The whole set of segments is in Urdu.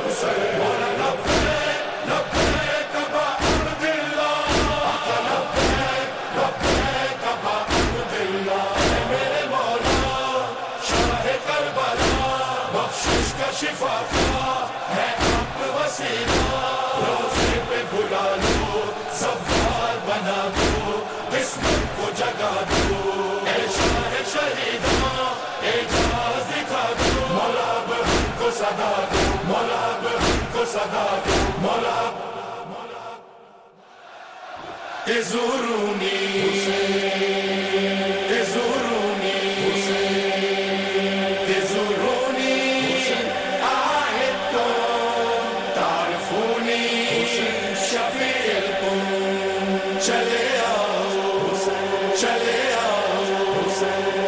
مولا لبیک لبیک ابا عبداللہ، آقا لبیک لبیک ابا عبداللہ، اے میرے مولا شاہ کربلا، بخشش کا شفا کا ہے آپ وسیلہ، روزے پہ بلا لو سوار بنا دو، قسمت کو جگا دو، اے شاہ شہیداں اعجاز دکھا دو، مولا اب ہم کو صدا دو، مولا اب ہم کو صدا دو، مولا تزورونی تزورونی تزورونی عاهدتم تعرفوني شفيعكم، چلے آؤ چلے آؤ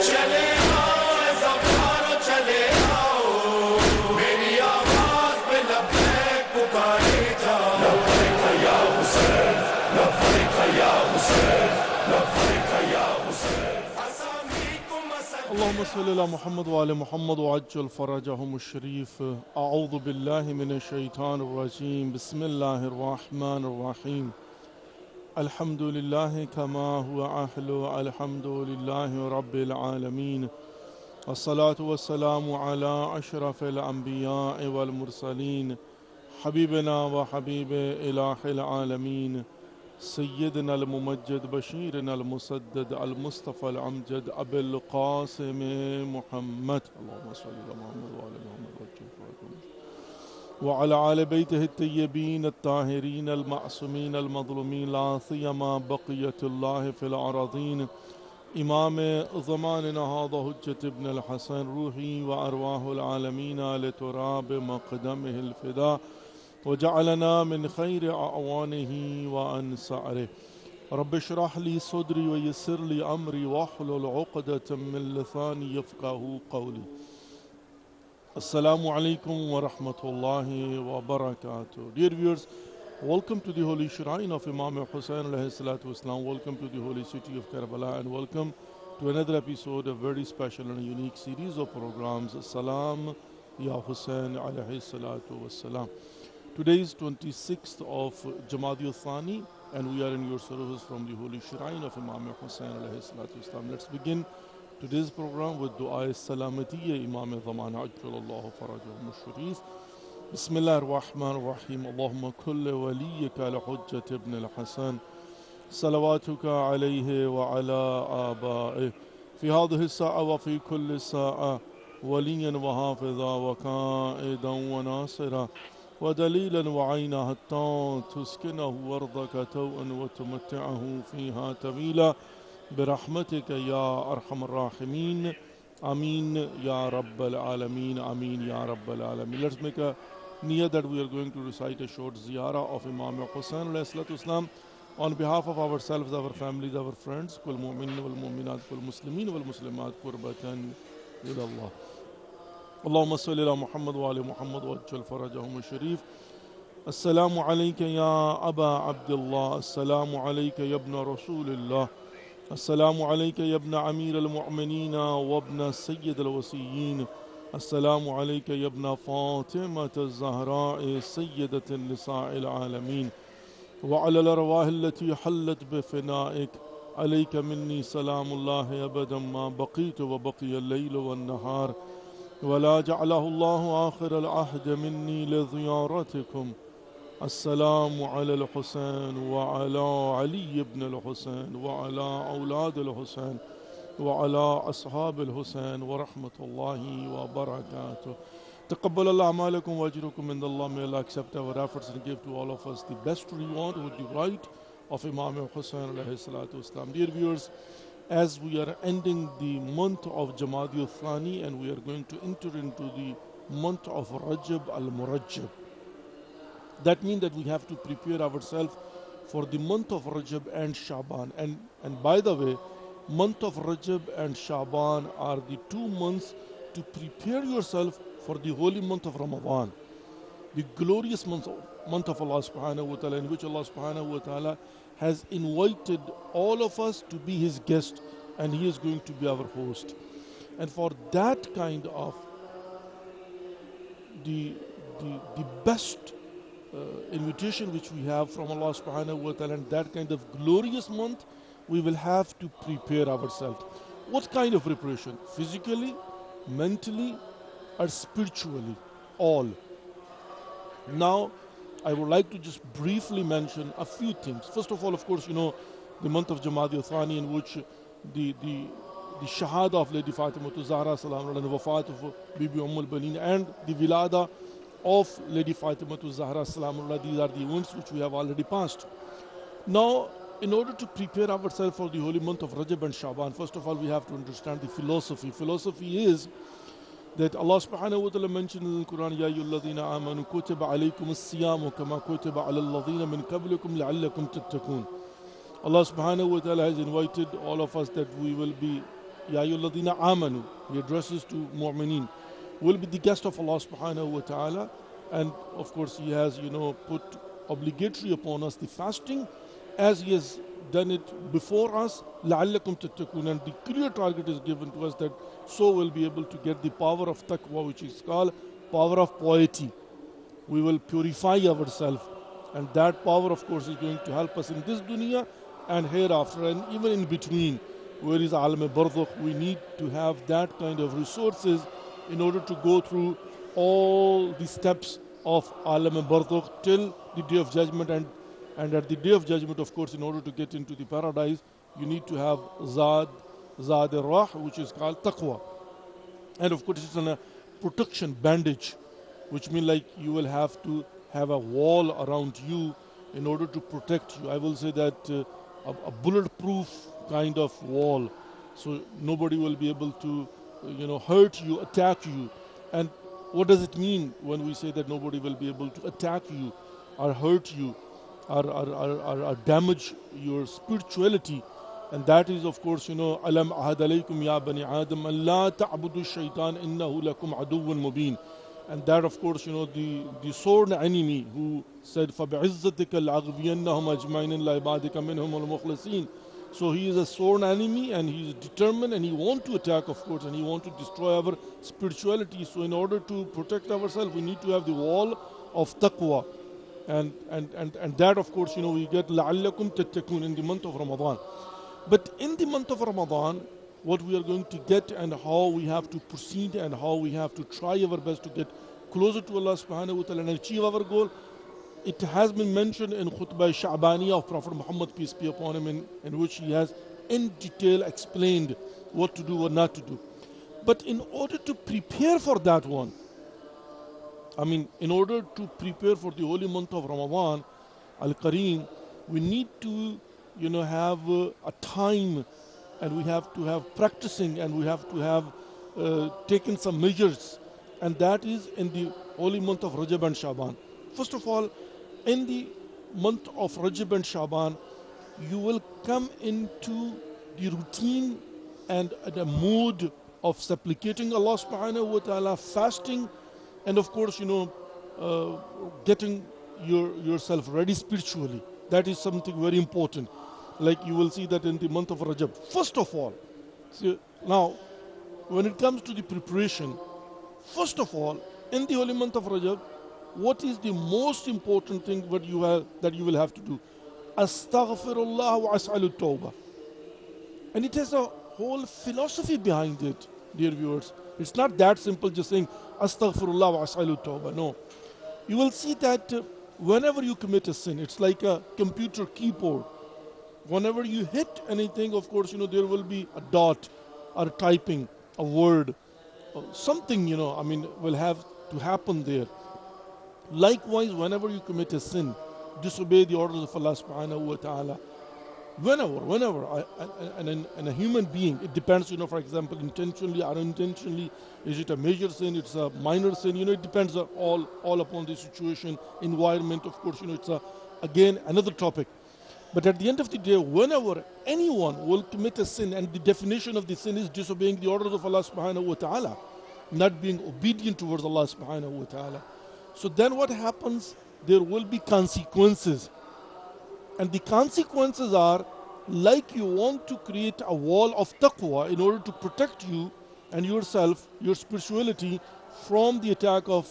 چلے آؤ زفارو چلے آؤ، میری آواز پہ لبیک پکارے جاؤ، لبیک یا حسین لبیک یا حسین لبیک یا حسین، اسامیکم اسد۔ اللهم صل على محمد وآل محمد وعجل فرجهم الشريف. أعوذ بالله من الشيطان الرجيم. بسم الله الرحمن الرحيم. الحمد لله كما هو أهل، الحمد لله رب العالمين، الصلاة والسلام على أشرف الأنبياء والمرسلين، حبيبنا وحبيب إله العالمين، سيدنا الممجد بشيرنا المسدد المصطفى الأمجد أبي القاسم محمد، اللهم صل على محمد وعلى محمد وعلى آل بيته الطيبين الطاهرين المعصومين المظلومين، لا سيما بقية الله في الأراضين، إمام زماننا هذا حجة ابن الحسن، روحي وأرواح العالمين لتراب مقدمه الفداء، وجعلنا من خير أعوانه وأنصاره. رب اشرح لي صدري ويسر لي أمري واحلل عقدة من لساني يفقهوا قولي. Assalamu alaikum wa rahmatullahi wa barakatuh. Dear viewers, welcome to the holy shrine of Imam Hussain alayhi salatu wasalam. Welcome to the holy city of Karbala, and welcome to another episode of very special and unique series of programs, Salam Ya Hussain alayhi salatu wasalam. Today is 26th of Jamadi Thani, and we are in your service from the holy shrine of Imam Hussain alayhi salatu wasalam. Let's begin today's program with Dua Salamatiyya Imam Zamana Ajjalallahu Farajahum Sharif. Bismillah ar-Rahman ar-Rahim. Allahumma kulli waliyika al-Hujjat ibn al-Hasan, salawatuka alayhi wa ala aba'ih, fi hadhihi as-sa'a wa fi kulli sa'a, waliyan wa hafiza wa qa'idan wa nasira, ودليلا وعينا حتى تسكنه أرضك توءا وتمتعه فيها طويلا برحمتك يا أرحم الراحمين. Ameen Ya Rabbal Alameen. Ameen Ya Rabbal Alameen. Let's make a niyya that we are going to recite a short ziyarah of Imam Hussain alayhi salatu wasalam on behalf of ourselves, our families, our friends. Kul mu'minin wal mu'minat, kul muslimin wal muslimat, qurbatan ila Allah. اللهم صل على محمد وآل محمد وعجل فرجهم الشريف. السلام عليك يا أبا عبد الله، السلام عليك يا ابن رسول الله، السلام عليك يا ابن أمير المؤمنين وابن سيد الوصيين، السلام عليك يا ابن فاطمة الزهراء سيدة النساء العالمين، وعلى الأرواح التي حلت بفنائك، عليك مني سلام الله أبدا ما بقيت وبقي الليل والنهار، ولا جعله الله آخر العهد مني لزيارتكم. السلام على الحسين وعلى علي بن الحسين وعلى أولاد الحسين وعلى أصحاب الحسين ورحمة الله وبركاته. تقبل الله أعمالكم وأجركم من الله. May Allah accept our efforts and give to all of us the best reward with the right of Imam Hussain alayhi salatu wasalam. Dear viewers, as we are ending the month of Jamadi Thani and we are going to enter into the month of Rajab al-Murajjab, that means that we have to prepare ourselves for the month of Rajab and Shaban. And by the way, month of Rajab and Shaban are the 2 months to prepare yourself for the holy month of Ramadan, the glorious month of Allah subhanahu wa ta'ala, in which Allah subhanahu wa ta'ala has invited all of us to be His guest, and He is going to be our host. And for that kind of the the best invitation which we have from Allah subhanahu wa ta'ala, and that kind of glorious month, we will have to prepare ourselves. What kind of preparation? Physically, mentally, or spiritually? All. Now, I would like to just briefly mention a few things. First of all, of course, the month of Jamadi al-Thani, in which the Shahada of Lady Fatima Zahra salam and the Wafat of Bibi al-Banin, and the Wilada of Lady Fatima Zahra salam, these are the events which we have already passed. Now, in order to prepare ourselves for the holy month of Rajab and Shaban, first of all, we have to understand the philosophy. Philosophy is that Allah subhanahu wa ta'ala mentioned in the Quran, Ya ayyuhalladhina amanu kutiba alaykum as-siyamu kama kutiba ala alladhina min qablikum la'allakum tattaqun. Allah subhanahu wa ta'ala has invited all of us that we will be, Ya ayyuhalladhina amanu, he addresses to mu'mineen, will be the guest of Allah subhanahu wa ta'ala, and of course he has put obligatory upon us the fasting, as he has done it before us, لَعَلَّكُمْ تَتَّقُونَ, and the clear target is given to us that so we'll be able to get the power of taqwa, which is called power of piety. We will purify ourselves, and that power of course is going to help us in this dunya and hereafter, and even in between, where is alam barzakh. We need to have that kind of resources in order to go through all the steps of alam barzakh till the day of judgment, and at the day of judgment, of course, in order to get into the paradise, you need to have Zad al-Rah, which is called Taqwa. And of course, it's a protection bandage, which means like you will have to have a wall around you in order to protect you. I will say that a bulletproof kind of wall, so nobody will be able to, hurt you, attack you. And what does it mean when we say that nobody will be able to attack you or hurt you or damage your spirituality? And that is, of course, alam ahad alaykum ya bani adam an la ta'budu shaitan innahu lakum aduwwun mubin. And that, of course, the sworn enemy who said فَبِعِزَّتِكَ لَأَغْوِيَنَّهُمْ أَجْمَعِينَ إِلَّا عِبَادِكَ مِنْهُمُ الْمُخْلَصِينَ. So he is a sworn enemy, and he is determined, and he wants to attack, of course, and he wants to destroy our spirituality. So in order to protect ourselves, we need to have the wall of taqwa. And that, of course, we get لَعَلَّكُمْ تَتَّقُونَ in the month of Ramadan. But in the month of Ramadan, what we are going to get and how we have to proceed and how we have to try our best to get closer to Allah subhanahu wa ta'ala and achieve our goal, it has been mentioned in Khutbah Sha'baniyah of Prophet Muhammad, peace be upon him, in which he has in detail explained what to do or not to do. But in order to prepare for that one, in order to prepare for the holy month of Ramadan Al-Kareem, we need to have a time, and we have to have practicing, and we have to have taken some measures, and that is in the holy month of Rajab and Shaban. First of all, in the month of Rajab and Shaban, you will come into the routine and the mood of supplicating Allah subhanahu wa ta'ala, fasting, and of course, getting yourself ready spiritually. That is something very important. Like you will see that in the month of Rajab. First of all, now, when it comes to the preparation, first of all, in the holy month of Rajab, what is the most important thing that you will have to do? Astaghfirullah wa as'alu tawbah. And it has a whole philosophy behind it, dear viewers. It's not that simple, just saying Astaghfirullah wa as'alu tawbah. No. You will see that whenever you commit a sin, it's like a computer keyboard. Whenever you hit anything, of course, there will be a dot or typing, a word, something, will have to happen there. Likewise, whenever you commit a sin, disobey the orders of Allah subhanahu wa ta'ala, whenever, and a human being, it depends, for example, intentionally or unintentionally, is it a major sin, it's a minor sin, it depends all upon the situation, environment, of course, it's again another topic. But at the end of the day, whenever anyone will commit a sin, and the definition of the sin is disobeying the orders of Allah subhanahu wa ta'ala, not being obedient towards Allah subhanahu wa ta'ala. So then what happens? There will be consequences. And the consequences are, like you want to create a wall of taqwa in order to protect you and yourself, your spirituality, from the attack of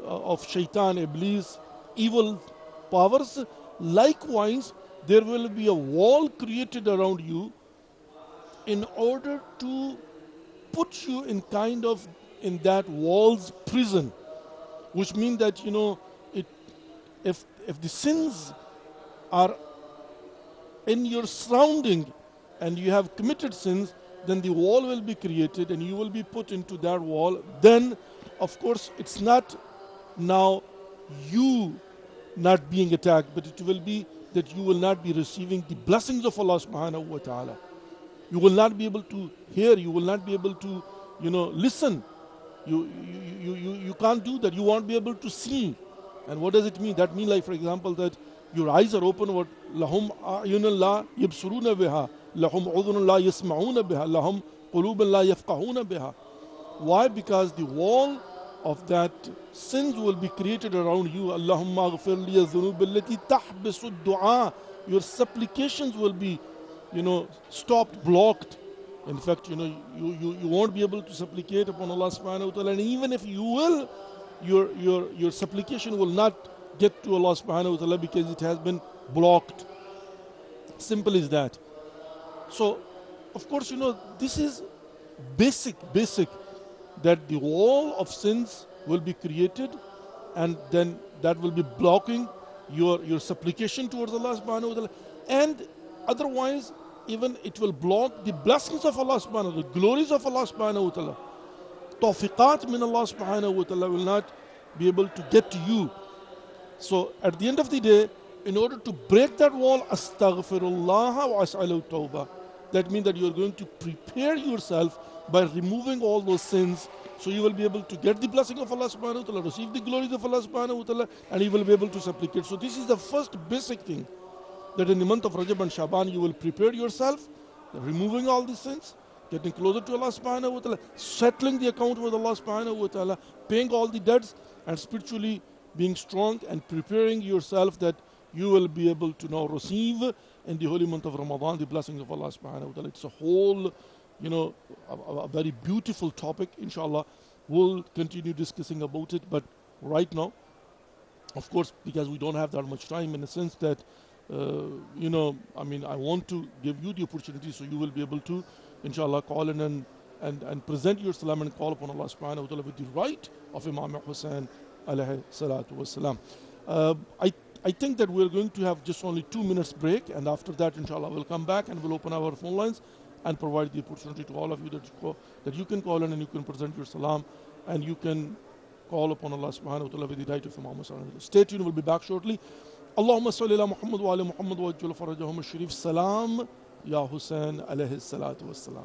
of shaitan, iblis, evil powers. Likewise, there will be a wall created around you in order to put you in kind of in that wall's prison, which means that it, if the sins are in your surrounding and you have committed sins, then the wall will be created and you will be put into that wall. Then, of course, it's not now you not being attacked, but it will be that you will not be receiving the blessings of Allah subhanahu wa ta'ala. You will not be able to hear, you will not be able to, listen. You can't do that. You won't be able to see. And what does it mean? That means, like, for example, that your eyes are open. What lahum a'yunun la yabsuruna biha, lahum udhunun la yasma'una biha, lahum qulubun la yafqahuna biha. Why? Because the wall of that sins will be created around you. Allahumma aghfir liya dhunub allati tahbisu du'a. Your supplications will be, stopped, blocked. In fact, you won't be able to supplicate upon Allah subhanahu wa ta'ala. And even if you will, your supplication will not get to Allah subhanahu wa ta'ala because it has been blocked. Simple as that. So, of course, this is basic, that the wall of sins will be created and then that will be blocking your supplication towards Allah subhanahu wa ta'ala. And otherwise, even it will block the blessings of Allah subhanahu wa ta'ala, the glories of Allah subhanahu wa ta'ala. Tawfiqat min Allah subhanahu wa ta'ala will not be able to get to you. So at the end of the day, in order to break that wall, astaghfirullah wa as'alu tawbah. That means that you are going to prepare yourself by removing all those sins, so you will be able to get the blessing of Allah subhanahu wa ta'ala, receive the glories of Allah subhanahu wa ta'ala, and you will be able to supplicate. So this is the first basic thing, that in the month of Rajab and Shaban you will prepare yourself, removing all these sins, getting closer to Allah subhanahu wa ta'ala, settling the account with Allah subhanahu wa ta'ala, paying all the debts, and spiritually being strong and preparing yourself that you will be able to now receive in the holy month of Ramadan the blessings of Allah subhanahu wa ta'ala. It's a whole, a very beautiful topic. Inshallah, we'll continue discussing about it. But right now, of course, because we don't have that much time, in the sense that, I want to give you the opportunity so you will be able to, inshallah, call in and present your salam and call upon Allah subhanahu wa ta'ala with the right of Imam Hussain alayhi salatu wassalam. I think that we're going to have just only 2 minutes break, and after that, inshallah, we'll come back and we'll open our phone lines and provide the opportunity to all of you that you can call in and you can present your salam and you can call upon Allah subhanahu wa ta'ala with the right of Imam Hussain. Stay tuned, we'll be back shortly. Allahumma salli ala Muhammad wa ala Muhammad wa ajjal farajahum al-sharif. Salam ya Hussain alayhi salatu wassalam.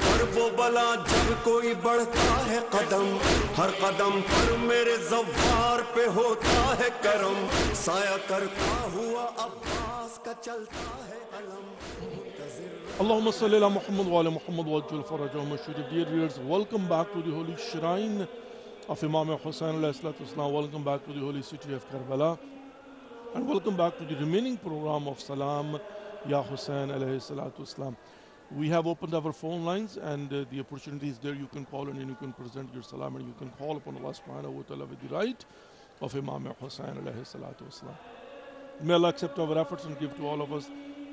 کرب و بلا جب کوئی بڑھتا ہے قدم، ہر قدم پر میرے زوار پہ ہوتا ہے کرم، سایہ کرتا ہوا عباس کا چلتا ہے علم۔ Allahumma salli ala Muhammad wa ala Muhammad wa ajil farajahum al-sharif. Dear viewers, welcome back to the holy shrine of Imam Hussain alayhi salatu wasalam. Welcome back to the holy city of Karbala. And welcome back to the remaining program of Salam Ya Hussain alayhi salatu wasalam. We have opened our phone lines and the opportunity is there. You can call in and you can present your salam and you can call upon Allah subhanahu wa ta'ala with the right of Imam Hussain alayhi salatu wasalam. May Allah accept our efforts and give to all of us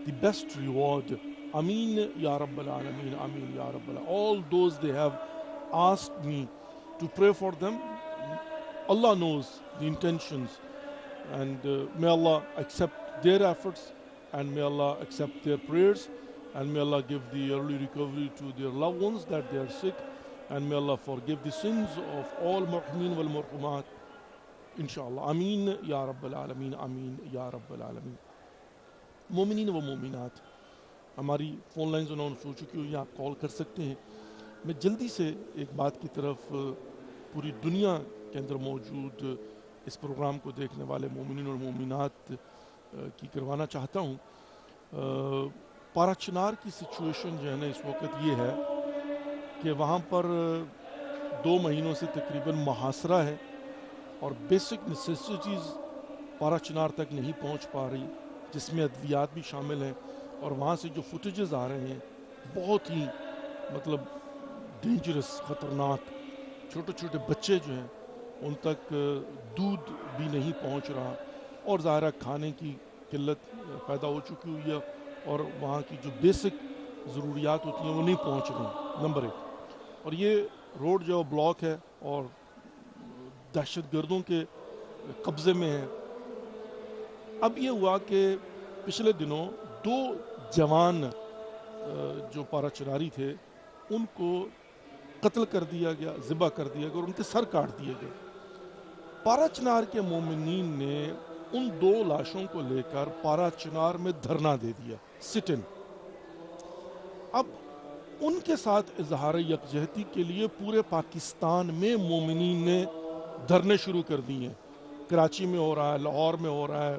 the best reward. Ameen Ya Rabbal Alameen, Ameen Ya Rabbal Alameen. All those they have asked me to pray for them, Allah knows the intentions, and may Allah accept their efforts and may Allah accept their prayers and may Allah give the early recovery to their loved ones that they are sick, and may Allah forgive the sins of all mu'mineen wal mu'minaat. Inshallah. Ameen Ya Rabbal Alameen, Ameen Ya Rabbal Alameen. مومنین و مومنات، ہماری فون لائنز انہوں نے ہو چکی ہوئی ہیں، آپ کال کر سکتے ہیں۔ میں جلدی سے ایک بات کی طرف پوری دنیا کے اندر موجود اس پروگرام کو دیکھنے والے مومنین اور مومنات کی کروانا چاہتا ہوں۔ پارا چنار کی سچویشن جو ہے نا اس وقت یہ ہے کہ وہاں پر 2 مہینوں سے تقریباً محاصرہ ہے اور بیسک نیسیسٹیز پارا چنار تک نہیں پہنچ پا رہی، جس میں ادویات بھی شامل ہیں، اور وہاں سے جو فوٹیجز آ رہے ہیں بہت ہی مطلب ڈینجرس، خطرناک۔ چھوٹے چھوٹے بچے جو ہیں ان تک دودھ بھی نہیں پہنچ رہا، اور ظاہرہ کھانے کی قلت پیدا ہو چکی ہوئی ہے، اور وہاں کی جو بیسک ضروریات ہوتی ہیں وہ نہیں پہنچ رہی، نمبر 1۔ اور یہ روڈ جو بلاک ہے اور دہشت گردوں کے قبضے میں ہے۔ اب یہ ہوا کہ پچھلے دنوں 2 جوان جو پارا چناری تھے ان کو قتل کر دیا گیا، ذبح کر دیا گیا اور ان کے سر کاٹ دیے گئے۔ پارا چنار کے مومنین نے ان 2 لاشوں کو لے کر پارا چنار میں دھرنا دے دیا، سٹ ان۔ اب ان کے ساتھ اظہار یکجہتی کے لیے پورے پاکستان میں مومنین نے دھرنے شروع کر دیے ہیں۔ کراچی میں ہو رہا ہے، لاہور میں ہو رہا ہے،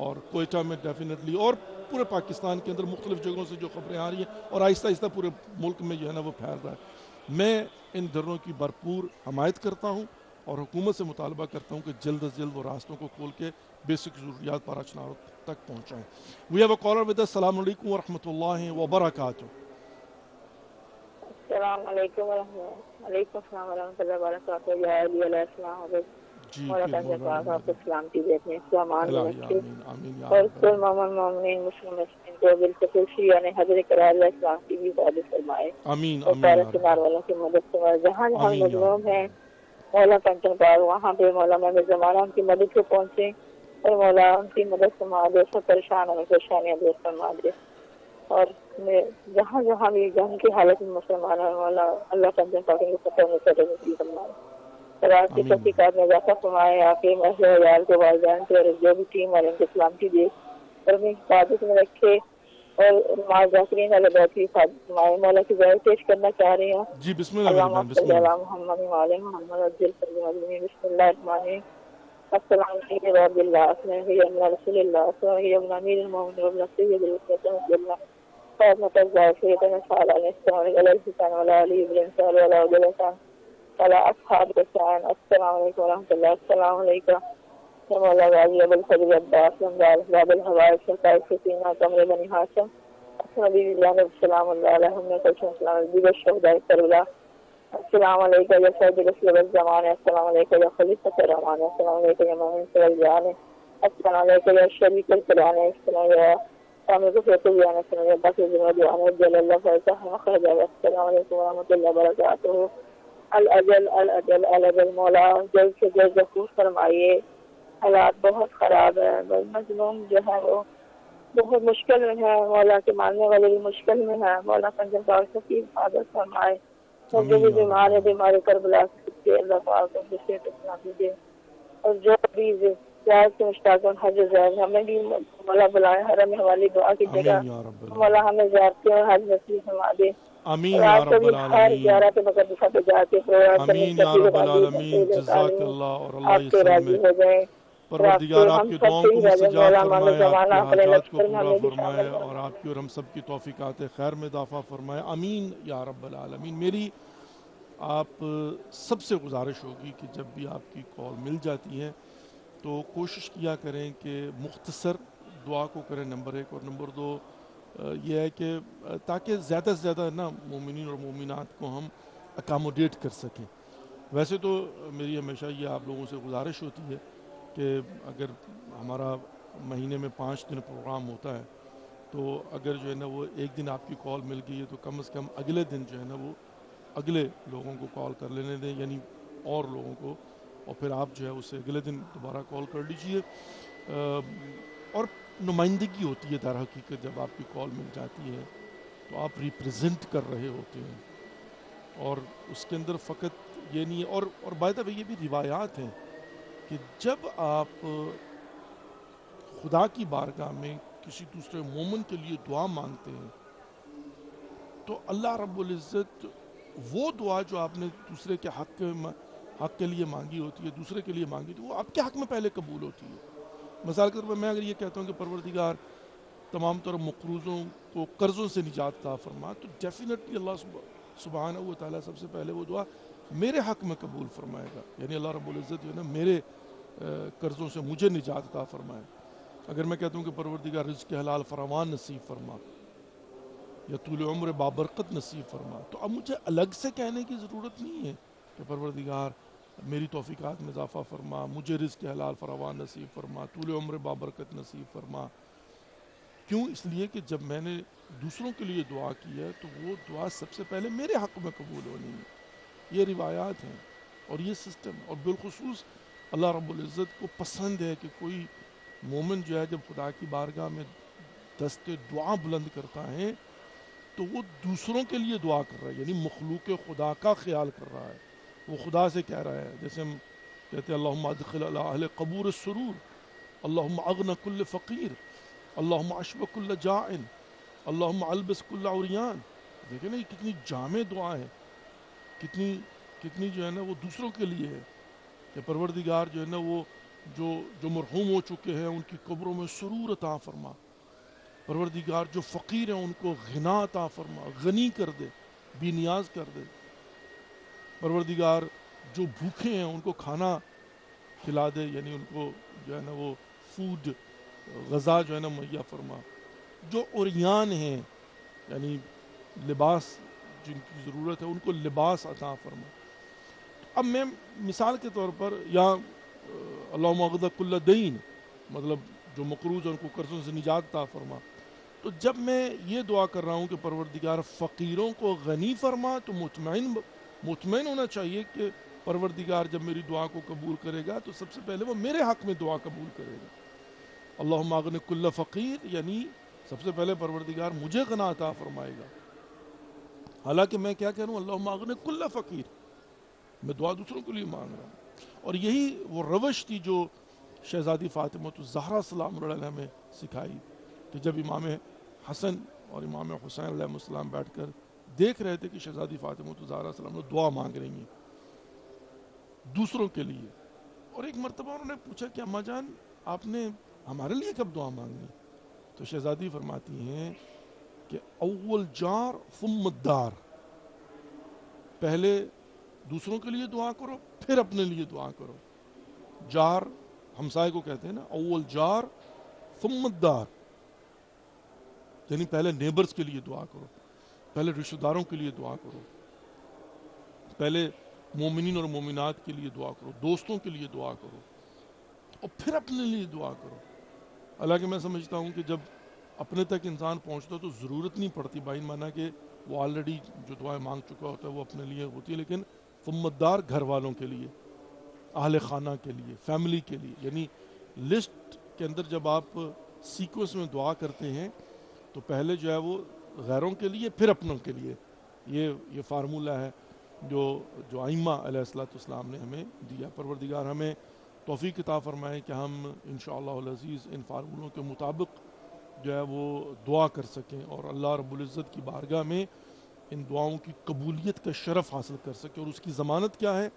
اور کوئٹہ میں ڈیفینیٹلی، اور پورے پاکستان کے اندر مختلف جگہوں سے جو خبریں آ رہی ہیں اور آہستہ آہستہ پورے ملک میں جو ہے نا وہ پھیل رہا ہے۔ میں ان دھرنوں کی بھرپور حمایت کرتا ہوں اور حکومت سے مطالبہ کرتا ہوں کہ جلد از جلد وہ راستوں کو کھول کے بیسک ضروریات پارا چنار تک پہنچائیں۔ We have a caller with us. السلام علیکم ورحمۃ اللہ وبرکاتہ۔ السلام علیکم وعلیکم السلام ورحمۃ اللہ وبرکاتہ۔ یا علی علیہ السلام جی آپ کو سلامتی دیتے ہیں، سامان رکھے آمین اور کل مومن مومنین مسلم کو بالخصوص یعنی حضرت قرار اللہ اسلام کی بھی حفاظت فرمائے، آمین اور پارا چنار والوں کی مدد فرمائے۔ جہاں جہاں مظلوم ہیں مولا کنچن پال، وہاں پہ مولا میں زمانہ ان کی مدد کو پہنچے اور مولا ان کی مدد فرما دے، سب پریشان اور پریشانیاں دور فرما دے۔ اور جہاں جہاں بھی جنگ کی حالت میں مسلمان ہیں مولا اللہ کنچن پال کو فتح نصرت نصیب فرمائے، اور آپ کی تحقیقات میں اضافہ فرمائے، آپ کے محض کے والدین کے اور جو بھی ٹیم والے ان کے سلامتی دے اور اپنی حفاظت میں رکھے، اور ذاکرین اللہ بہت کی حفاظت فرمائے۔ مولا کی دعائیں پیش کرنا چاہ رہے ہیں۔ جی بسم اللہ محمد وعلی محمد بسم اللہ الرحمن الرحیم۔ السلام علیکم ورحمۃ اللہ، السلام رسول اللہ، السلام امیر المومنین وابن سید الرسول اللہ فاطمہ الزہرا سیدنا صلی اللہ علیہ وسلم وعلی علی ابن صلی اللہ علیہ وسلم وعلی اصحاب الرسول۔ السلام علیکم ورحمۃ اللہ۔ السلام علیکم یا مولا غازی ابو الفضل عباس لمدار باب الحوائج سرکار سکینہ قمر بنی ہاشم نبی جانب السلام اللہ علیہ السلام دیگر شہداء کربلا۔ السلام علیکم یا سید رسول الزمان، السلام علیکم یا خلیفۃ الرحمان، السلام علیکم یا مومن صلی جان، السلام علیکم یا شریک القرآن، السلام یا عامر کو فیصل جان، السلام یا باقی جمعہ جان جل اللہ فیصہ مخرج۔ السلام علیکم ورحمۃ اللہ وبرکاتہ۔ الاجل مولا جلد سے جلد غفور فرمائیے، حالات بہت خراب ہے، مظلوم جو ہے وہ بہت مشکل میں ہے، مولا کے ماننے والے بھی مشکل میں ہے، مولا کنجر پاک کی حفاظت فرمائے، اور جو بھی بیمار ہے بیماری کربلا کے اللہ پاک کو صحت عطا کیجیے، اور جو بھی زیارت کے مشتاقوں حج زیارت ہمیں بھی مولا بلائے حرم حوالی دعا کیجیے گا آمین یا رب مولا العالمین، ہمیں زیارتیں اور حج نصیب فرما دے آمین اور یا آپ رب کبھی ہر العالمین، زیارت مقدسہ پہ جا کے پروگرام کرنے آمین کا یا رب العالمین، جزاک اللہ، اور اللہ آپ یہ سے سب راضی میں ہو جائیں اور پروردگار آپ ہم کی سب دعاؤں سے کو ہی راضی مستجاب مولا ہمیں فرمائے، آپ زمانہ کی اپنے حاجات کو لشکر میں پورا ہمیں بھی فرمائے، شامل اور فرما آپ کی اور ہم سب کی توفیقات خیر میں اضافہ فرمائے، آمین یا رب العالمین۔ میری آپ سب سے گزارش ہوگی کہ جب بھی آپ کی کال مل جاتی ہے تو کوشش کیا کریں کہ مختصر دعا کو کریں، نمبر ایک، اور نمبر دو یہ ہے کہ تاکہ زیادہ سے زیادہ نا مومنین اور مومنات کو ہم اکاموڈیٹ کر سکیں۔ ویسے تو میری ہمیشہ یہ آپ لوگوں سے گزارش ہوتی ہے کہ اگر ہمارا مہینے میں 5 دن پروگرام ہوتا ہے تو اگر جو ہے نا وہ ایک دن آپ کی کال مل گئی ہے تو کم از کم اگلے دن جو ہے نا وہ اگلے لوگوں کو کال کر لینے دیں، یعنی اور لوگوں کو، اور پھر آپ جو ہے اسے اگلے دن دوبارہ کال کر لیجئے۔ اور نمائندگی ہوتی ہے در حقیقت جب آپ کی کال مل جاتی ہے تو آپ ریپرزینٹ کر رہے ہوتے ہیں، اور اس کے اندر فقط یہ نہیں ہے، اور بائی دا وے یہ بھی روایات ہیں کہ جب آپ خدا کی بارگاہ میں کسی دوسرے مومن کے لیے دعا مانگتے ہیں تو اللہ رب العزت وہ دعا جو آپ نے دوسرے کے حق کے لیے مانگی ہوتی ہے، دوسرے کے لیے مانگی تو وہ آپ کے حق میں پہلے قبول ہوتی ہے۔ مثال کے طور پر میں اگر یہ کہتا ہوں کہ پروردگار تمام طور مقروضوں کو قرضوں سے نجات عطا فرما، تو ڈیفینیٹلی اللہ سبحانہ و تعالیٰ سب سے پہلے وہ دعا میرے حق میں قبول فرمائے گا، یعنی اللہ رب العزت جو ہے نا میرے قرضوں سے مجھے نجات عطا فرمائے۔ اگر میں کہتا ہوں کہ پروردگار رزق حلال فراوان نصیب فرما یا طول عمر بابرکت نصیب فرما، تو اب مجھے الگ سے کہنے کی ضرورت نہیں ہے کہ پروردگار میری توفیقات میں اضافہ فرما، مجھے رزق حلال فراوان نصیب فرما، طول عمر بابرکت نصیب فرما۔ کیوں؟ اس لیے کہ جب میں نے دوسروں کے لیے دعا کی ہے تو وہ دعا سب سے پہلے میرے حق میں قبول ہونی ہے۔ یہ روایات ہیں اور یہ سسٹم، اور بالخصوص اللہ رب العزت کو پسند ہے کہ کوئی مومن جو ہے جب خدا کی بارگاہ میں دست دعا بلند کرتا ہے تو وہ دوسروں کے لیے دعا کر رہا ہے، یعنی مخلوق خدا کا خیال کر رہا ہے، وہ خدا سے کہہ رہا ہے۔ جیسے ہم کہتے ہیں اللہم ادخل علی اہل قبور السرور، اللہم اغن کل فقیر، اللہم اشب کل جائن، اللہم البس کل عریان۔ دیکھیں نا یہ کتنی جامع دعا ہے، کتنی جو ہے نا وہ دوسروں کے لیے ہے کہ پروردگار جو ہے نا وہ جو مرحوم ہو چکے ہیں ان کی قبروں میں سرور عطا فرما، پروردگار جو فقیر ہیں ان کو غنا عطا فرما، غنی کر دے، بے نیاز کر دے، پروردگار جو بھوکے ہیں ان کو کھانا کھلا دے، یعنی ان کو جو ہے نا وہ فوڈ غذا جو ہے نا مہیا فرما، جو عریان ہیں یعنی لباس جن کی ضرورت ہے ان کو لباس عطا فرما۔ اب میں مثال کے طور پر یا اللہم اغض کل دین، مطلب جو مقروض ہیں ان کو قرضوں سے نجات عطا فرما، تو جب میں یہ دعا کر رہا ہوں کہ پروردگار فقیروں کو غنی فرما تو مطمئن ہونا چاہیے کہ پروردگار جب میری دعا کو قبول کرے گا تو سب سے پہلے وہ میرے حق میں دعا قبول کرے گا۔ اللہم اغن کل فقیر، یعنی سب سے پہلے پروردگار مجھے غنا عطا فرمائے گا، حالانکہ میں کیا کہہ رہا ہوں اللہم اغن کل فقیر، میں دعا دوسروں کے لیے مانگ رہا ہوں۔ اور یہی وہ روش تھی جو شہزادی فاطمہ الزہرا سلام اللہ علیہ ہمیں سکھائی کہ جب امام حسن اور امام حسین علیہ السلام بیٹھ کر دیکھ رہے تھے کہ شہزادی فاطمہ الزہرا سلام دعا مانگ رہی ہیں دوسروں کے لیے، اور ایک مرتبہ انہوں نے پوچھا کہ اماں جان آپ نے ہمارے لیے کب دعا مانگنی؟ تو شہزادی فرماتی ہیں کہ اول جار ثم الدار، پہلے دوسروں کے لیے دعا کرو پھر اپنے لیے دعا کرو۔ جار ہمسائے کو کہتے ہیں نا، اول جار ثم الدار، یعنی پہلے نیبرز کے لیے دعا کرو، پہلے رشتہ داروں کے لیے دعا کرو، پہلے مومنین اور مومنات کے لیے دعا کرو، دوستوں کے لیے دعا کرو، اور پھر اپنے لیے دعا کرو۔ حالانکہ میں سمجھتا ہوں کہ جب اپنے تک انسان پہنچتا تو ضرورت نہیں پڑتی بائن مانا کہ وہ آلریڈی جو دعائیں مانگ چکا ہوتا ہے وہ اپنے لیے ہوتی ہے، لیکن فمدار گھر والوں کے لیے، اہل خانہ کے لیے، فیملی کے لیے، یعنی لسٹ کے اندر جب آپ سیکوینس میں دعا کرتے ہیں تو پہلے جو ہے وہ غیروں کے لیے پھر اپنوں کے لیے، یہ فارمولہ ہے جو ائمہ علیہ الصلوۃ والسلام نے ہمیں دیا۔ پروردگار ہمیں توفیق عطا فرمائے کہ ہم انشاءاللہ العزیز ان فارمولوں کے مطابق جو ہے وہ دعا کر سکیں اور اللہ رب العزت کی بارگاہ میں ان دعاؤں کی قبولیت کا شرف حاصل کر سکیں. اور اس کی ضمانت کیا ہے؟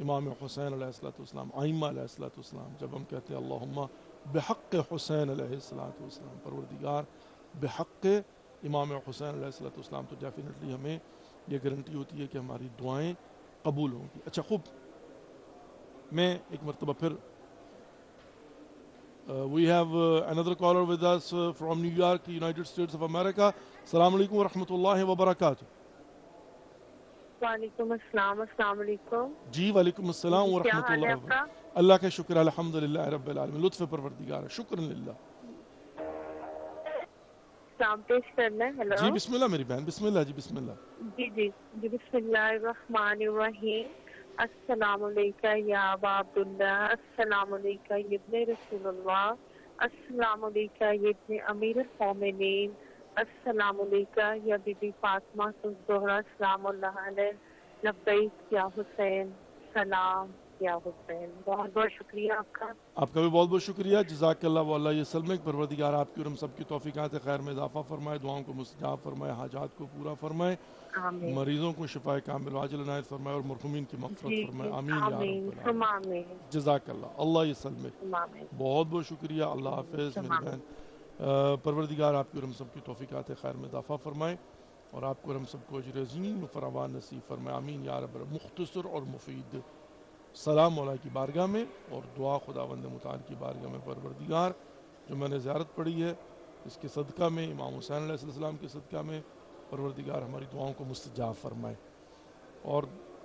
امام حسین علیہ السلام، ائمہ علیہ السلام، جب ہم کہتے ہیں اللہم بحق حسین علیہ السلام، پروردگار بحق امام حسین علیہ السلام، تو ڈیفینیٹلی ہمیں یہ گارنٹی ہوتی ہے کہ ہماری دعائیں قبول ہوں گی. اچھا خوب، میں ایک مرتبہ پھر we have another caller with us from New York, United States of America. السلام علیکم ورحمۃ اللہ وبرکاتہ. وعلیکم السلام. السلام علیکم. جی وعلیکم السلام کیا ورحمۃ حال ہے اللہ آپ کا؟ وبرکاتہ. اللہ کا شکر الحمدللہ رب العالمین. لطف پروردگار ہے، شکر للہ. سلام پیش کرنا ہے. ہیلو جی بسم اللہ میری بہن، بسم اللہ جی، بسم اللہ. جی بسم اللہ الرحمن الرحیم. السلام علیکم یا ابا عبداللہ، السلام علیکم یا ابن رسول اللہ، السلام علیکم یا ابن امیر المومنین، السلام علیکم یا بی بی فاطمہ الزہرا سلام اللہ علیہ. لبیک یا حسین، سلام یا حسین. بہت بہت شکریہ آپ کا. آپ کا بھی بہت بہت شکریہ. جزاک اللہ واللہ یسلمک. پروردگار آپ کی اور ہم سب کی توفیقات خیر میں اضافہ فرمائے، دعاؤں کو مستجاب فرمائے، حاجات کو پورا فرمائے، آمین. مریضوں کو شفائے کامل عاجل عنایت فرمائے اور مرحومین کی مغفرت فرمائے. آمین یا رب آمین العالمین. ثم آمین. جزاک اللہ، اللہ یسلمک. ثم آمین. بہت بہت شکریہ. اللہ حافظ میری تمام. بہن. پروردگار آپ کی اور ہم سب کی توفیقات خیر میں اضافہ فرمائے اور آپ کو اور ہم سب کو اجر عظیم و فراوان نصیب فرمائے. آمین یا رب. مختصر اور مفید سلام مولا کی بارگاہ میں اور دعا خداوند متعال کی بارگاہ میں. پروردگار جو میں نے زیارت پڑھی ہے اس کے صدقہ میں، امام حسین علیہ السلام کے صدقہ میں، پروردگار ہماری دعاؤں کو مستجاب فرمائے. اور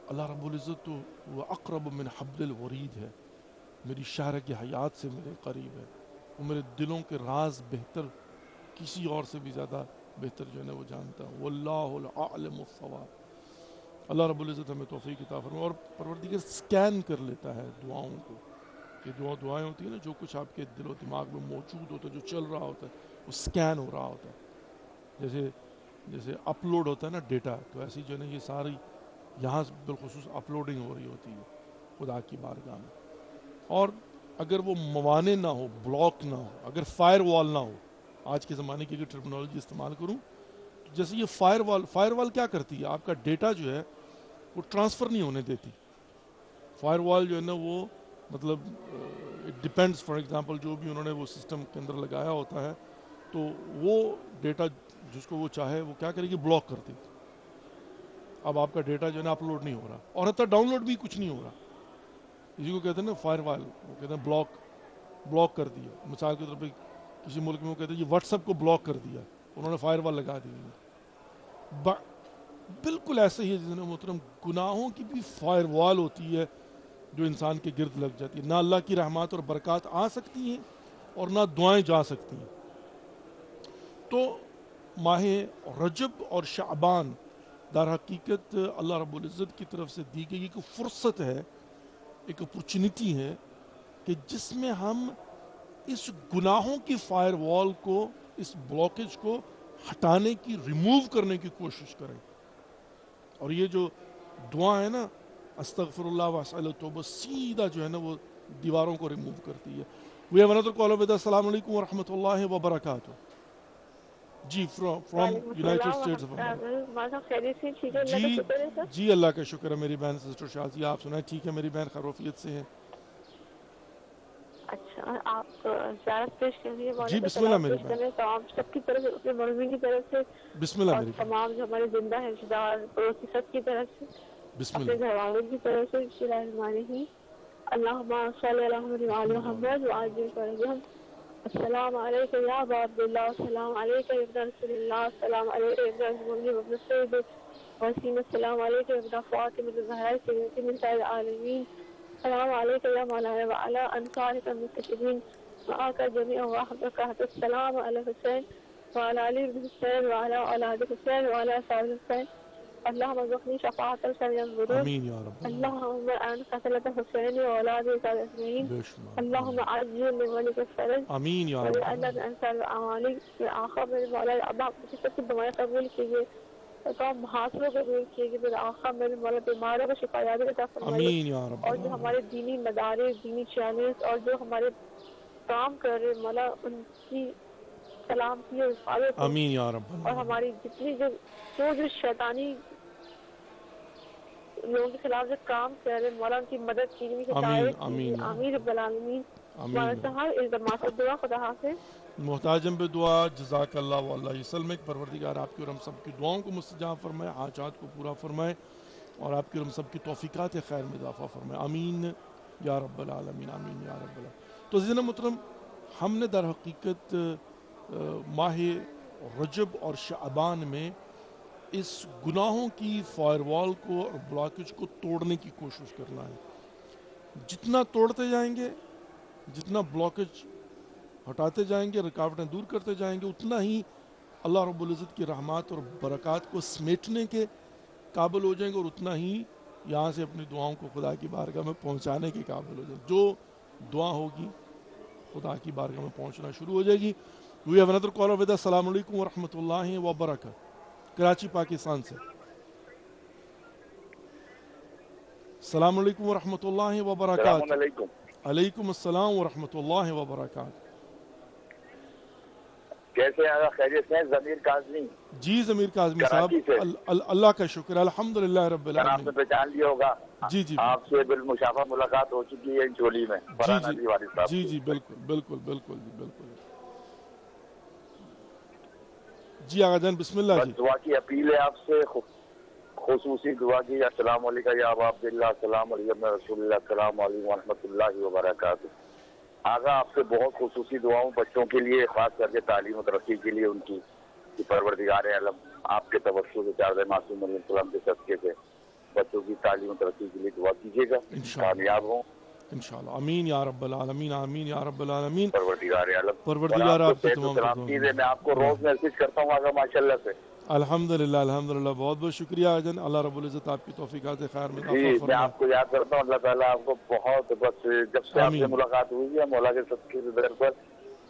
اللہ رب العزت تو وہ اقرب من حبل الورید ہے، میری شہرک حیات سے میرے قریب ہے. وہ میرے دلوں کے راز بہتر کسی اور سے بھی زیادہ بہتر جو ہے نا وہ جانتا ہے. واللہ العالم الصواب. اللہ رب العزت ہمیں توفیق عطا فرمائے. اور پروردگار سکین کر لیتا ہے دعاؤں کو. یہ دعائیں ہوتی ہیں نا، جو کچھ آپ کے دل و دماغ میں موجود ہوتا ہے، جو چل رہا ہوتا ہے، وہ سکین ہو رہا ہوتا ہے. جیسے اپلوڈ ہوتا ہے نا ڈیٹا، تو ایسی جو ہے نا یہ ساری یہاں بالخصوص اپلوڈنگ ہو رہی ہوتی ہے خدا کی بارگاہ میں. اور اگر وہ موانع نہ ہو، بلاک نہ ہو، اگر فائر وال نہ ہو، آج کے زمانے کی اگر ٹرمنالوجی استعمال کروں، جیسے یہ فائر وال کیا کرتی ہے؟ آپ کا ڈیٹا جو ہے وہ ٹرانسفر نہیں ہونے دیتی. فائر وال جو ہے نا وہ مطلب اٹ ڈپینڈس، فار ایگزامپل جو بھی انہوں نے وہ سسٹم کے اندر لگایا ہوتا ہے تو وہ ڈیٹا جس کو وہ چاہے وہ کیا کرے گی، بلاک کر دے گی. اب آپ کا ڈیٹا جو ہے نا اپلوڈ نہیں ہو رہا، اور حتیٰ ڈاؤن لوڈ بھی کچھ نہیں ہو رہا. اسی کو کہتے ہیں نا فائر وال، وہ کہتے ہیں بلاک کر دیا. مثال کے طور پہ کسی ملک میں وہ کہتے ہیں یہ واٹس ایپ کو بلاک کر دیا، انہوں نے فائر وال لگا دی. بالکل ایسے ہی جس نے محترم گناہوں کی بھی فائر وال ہوتی ہے جو انسان کے گرد لگ جاتی ہے. نہ اللہ کی رحمات اور برکات آ سکتی ہیں اور نہ دعائیں جا سکتی ہیں. تو ماہ رجب اور شعبان در حقیقت اللہ رب العزت کی طرف سے دی گئی ایک فرصت ہے، ایک اپرچونٹی ہے کہ جس میں ہم اس گناہوں کی فائر وال کو، اس بلاکیج کو ہٹانے کی، ریموو کرنے کی کوشش کریں. اور یہ جو دعا ہے نا استغفر اللہ واسأل التوبہ، سیدھا جو ہے نا وہ دیواروں کو ریموو کرتی ہے. We have another caller with us. السلام علیکم ورحمۃ اللہ وبرکاتہ. جی from United States of America. جی اللہ کا شکر ہے میری بہن سسٹر شازیہ، آپ سنائیں ٹھیک ہے میری بہن، خیریت سے ہیں؟ اچھا، آپ زیارت پیش کریے. جی بسم اللہ میری بہن. تمام سب کی طرف سے، اپنے مرضی کی طرف سے، بسم اللہ میری بہن. تمام جو ہمارے زندہ ہیں رشتہ دار پڑوسی سب کی طرف سے، بسم اپنے اللہ. گھر والوں کی طرف سے. بسم اللہ الرحمن الرحیم. اللہم صلی علی محمد وعلی محمد وعجل فرجہم. السلام علیکم یا ابا عبداللہ، السلام علیکم ابن رسول اللہ، السلام علیکم ابن رسول ابن سید وسیم، السلام علیکم ابن فاطمہ الزہرا سیدۃ نساء العالمین. السلام علیکم یا مولانا وعلی انصارک المنتسبین معاک جمیعا وحدک. السلام علی حسین وعلی علی بن حسین وعلی اولاد حسین وعلی اصحاب حسین. اللہم ارزقنی شفاعت الشر ینظرون. آمین یا رب. اللہم ان قتلۃ حسین واولاد اجمعین. اللہم عجل لولک الفرج. آمین یا رب. اللہ انصار اعمالی کے آخر میں مولا ابا کی سب کی دعائیں قبول کیجیے. تمام حاصلوں کو دور کیجیے، میرے آقا میرے مولا بیماروں کو شفا یابی عطا فرمائیے، آمین یا رب اور جو ہمارے دینی مدارس، دینی چینلز اور جو ہمارے کام کر رہے مولا ان کی سلامتی اور حفاظت ہو، آمین یا رب اور ہماری جتنی جو شیطانی لوگوں کے خلاف جو کام کر رہے مولا ان کی مدد کیجیے، ہدایت کیجیے، آمین رب العالمین۔ دعا خدا حافظ۔ محتاجم پہ دعا، جزاک اللہ واللہ یسلمک۔ پروردگار آپ کی اور ہم سب کی دعاؤں کو مستجاب فرمائے، حاجات کو پورا فرمائے، اور آپ کی اور ہم سب کی توفیقات خیر میں اضافہ فرمائے، آمین یا رب العالمین، آمین یا رب العالمین۔ تو عزیزان محترم، ہم نے در حقیقت ماہ رجب اور شعبان میں اس گناہوں کی فائر وال کو اور بلاکج کو توڑنے کی کوشش کرنا ہے۔ جتنا توڑتے جائیں گے، جتنا بلاکج ہٹاتے جائیں گے، رکاوٹیں دور کرتے جائیں گے، اتنا ہی اللہ رب العزت کی رحمات اور برکات کو سمیٹنے کے قابل ہو جائیں گے، اور اتنا ہی یہاں سے اپنی دعاؤں کو خدا کی بارگاہ میں پہنچانے کے قابل ہو جائیں گے۔ جو دعا ہوگی خدا کی بارگاہ میں پہنچنا شروع ہو جائے گی۔ We have another caller with us. السلام علیکم ورحمۃ اللہ وبرکاتہ، کراچی پاکستان سے۔ السلام علیکم ورحمۃ اللہ وبرکاتہ۔ السلام علیکم۔ علیکم السلام ورحمۃ اللہ وبرکاتہ۔ کیسے ہیں؟ خیریت سے ہیں؟ ضمیر کاظمی جی ضمیر کاظمی صاحب، کراچی سے۔ اللہ کا شکر، الحمدللہ رب سر آپ نے العالمین۔ پہچان لیا ہوگا، جی جی آپ سے بالمشافہ ملاقات ہو چکی ہے چولی میں، جی فرحان جی علی والد صاحب جی کی۔ جی بالکل بالکل بالکل جی بالکل جی آغا جان بسم اللہ جی۔ بس دعا کی اپیل ہے آپ سے، خصوصی دعا کی۔ السلام علیکم یا ابا عبداللہ، السلام علیکم رسول اللہ، السلام علیکم ورحمۃ اللہ وبرکاتہ۔ آغا آپ سے بہت خصوصی دعاؤں بچوں کے لیے، خاص کر کے تعلیم و ترقی کے لیے، ان کی کہ پروردگار عالم آپ کے توسل سے چار معصوم علیہ السلام کے صدقے سے بچوں کی تعلیم و ترقی کے لیے دعا کیجیے گا، کامیاب ہوں انشاءاللہ، آمین یا رب العالمین، آمین یا رب العالمین۔ پروردگار عالم۔ پروردگار آپ کے تمام سلامتی دے، میں آپ کو روز میسج کرتا ہوں آگا ماشاءاللہ سے۔ الحمدللہ الحمدللہ، بہت بہت شکریہ آجن، اللہ رب العزت آپ کی توفیقات خیر میں جی اضافہ میں فرمائے۔ آپ کو یاد کرتا ہوں، اللہ تعالیٰ آپ کو بہت، بس جب سے آپ سے ملاقات ہوئی ہے مولا کے صدقے کے در پر،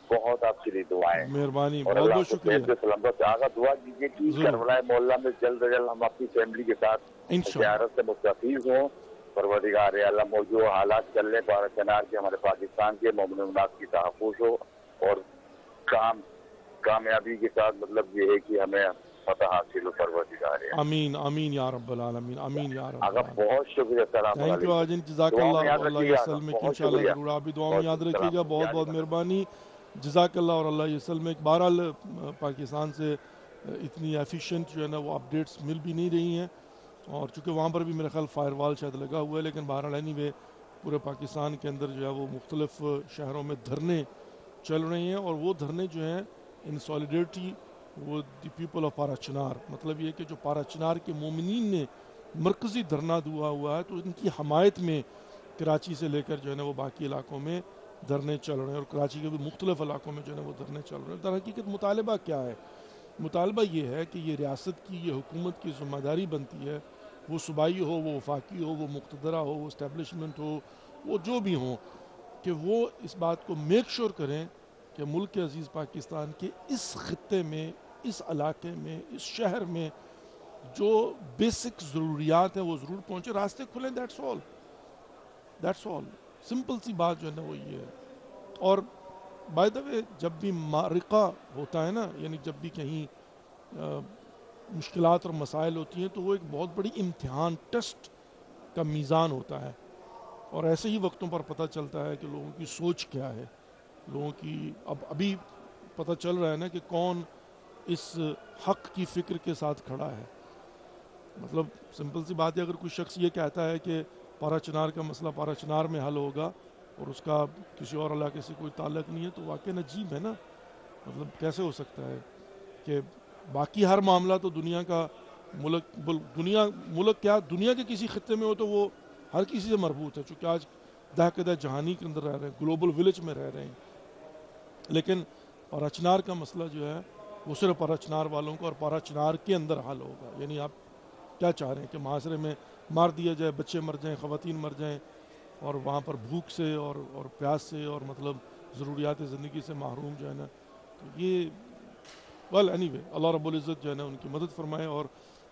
بہت آپ کے لیے دعائیں، مہربانی، اور بہت اللہ بہت کو شکریہ۔ خیر سے سلامت آگا دعا کیجیے کہ کربلا محلہ میں جلد از جلد ہم اپنی فیملی کے ساتھ زیارت سے مستفیض ہوں۔ پروردگار عالم، اور جو حالات چل رہے بھارت کنار کے، ہمارے پاکستان کے مومنات کی تحفظ ہو، اور کامیابی کے ساتھ مطلب یہ ہے کہ ہمیں فتح حاصل ہو پروردگار عالم۔ آمین آمین یا رب العالمین، آمین یا رب آگا العالمین۔ بہت شکریہ، السلام تھینک یو علیکم۔ آجن، جزاک دعا میں اللہ، یاد اللہ رکھیے گا، یسلمک، بہت انشاءاللہ شکریہ۔ ضرور آپ بھی دعا میں یاد رکھیے گا، بہت بہت سلام۔ مہربانی، جزاک اللہ، اور اللہ یسلمک۔ بہرحال پاکستان سے اتنی ایفیشینٹ جو ہے نا وہ اپڈیٹس مل بھی نہیں رہی ہیں، اور چونکہ وہاں پر بھی میرے خیال فائر وال شاید لگا ہوا ہے، لیکن بہرحال اینی وے پورے پاکستان کے اندر جو ہے وہ مختلف شہروں میں دھرنے چل رہے ہیں، اور وہ دھرنے جو ہیں ان سولیڈیرٹی وہ دی پیپل آف پارا چنار، مطلب یہ کہ جو پارا چنار کے مومنین نے مرکزی دھرنا دیا ہوا ہے، تو ان کی حمایت میں کراچی سے لے کر جو ہے نا وہ باقی علاقوں میں دھرنے چل رہے ہیں، اور کراچی کے بھی مختلف علاقوں میں جو ہے نا وہ دھرنے چل رہے ہیں۔ در حقیقت مطالبہ کیا ہے؟ مطالبہ یہ ہے کہ یہ ریاست کی، یہ حکومت کی ذمہ داری بنتی ہے، وہ صوبائی ہو، وہ وفاقی ہو، وہ مقتدرہ ہو، وہ اسٹیبلشمنٹ ہو، وہ جو بھی ہوں، کہ وہ اس بات کو میک شور کریں کہ ملک عزیز پاکستان کے اس خطے میں، اس علاقے میں، اس شہر میں جو بیسک ضروریات ہیں وہ ضرور پہنچے، راستے کھلیں، that's all, that's all, simple سی بات جو ہے نا وہ یہ ہے۔ اور بائی دا وے جب بھی معرکہ ہوتا ہے نا، یعنی جب بھی کہیں مشکلات اور مسائل ہوتی ہیں، تو وہ ایک بہت بڑی امتحان، ٹیسٹ کا میزان ہوتا ہے، اور ایسے ہی وقتوں پر پتہ چلتا ہے کہ لوگوں کی سوچ کیا ہے، لوگوں کی ابھی پتہ چل رہا ہے نا کہ کون اس حق کی فکر کے ساتھ کھڑا ہے۔ مطلب سمپل سی بات ہے، اگر کوئی شخص یہ کہتا ہے کہ پارا چنار کا مسئلہ پارا چنار میں حل ہوگا اور اس کا کسی اور علاقے سے کوئی تعلق نہیں ہے، تو واقعی عجیب ہے نا، مطلب کیسے ہو سکتا ہے کہ باقی ہر معاملہ تو دنیا کا ملک کیا دنیا کے کسی خطے میں ہو تو وہ ہر کسی سے مربوط ہے، چونکہ آج دہ جہانی کے اندر رہ رہے ہیں، گلوبل ولیج میں رہ رہے ہیں، لیکن پارا چنار کا مسئلہ جو ہے وہ صرف پارا چنار والوں کو اور پارا چنار کے اندر حل ہوگا۔ یعنی آپ کیا چاہ رہے ہیں کہ معاشرے میں مار دیا جائے، بچے مر جائیں، خواتین مر جائیں، اور وہاں پر بھوک سے اور پیاس سے اور مطلب ضروریات زندگی سے محروم جو ہے نا، تو یہ اینی وے اللہ رب العزت جو ہے نا ان کی مدد فرمائے، اور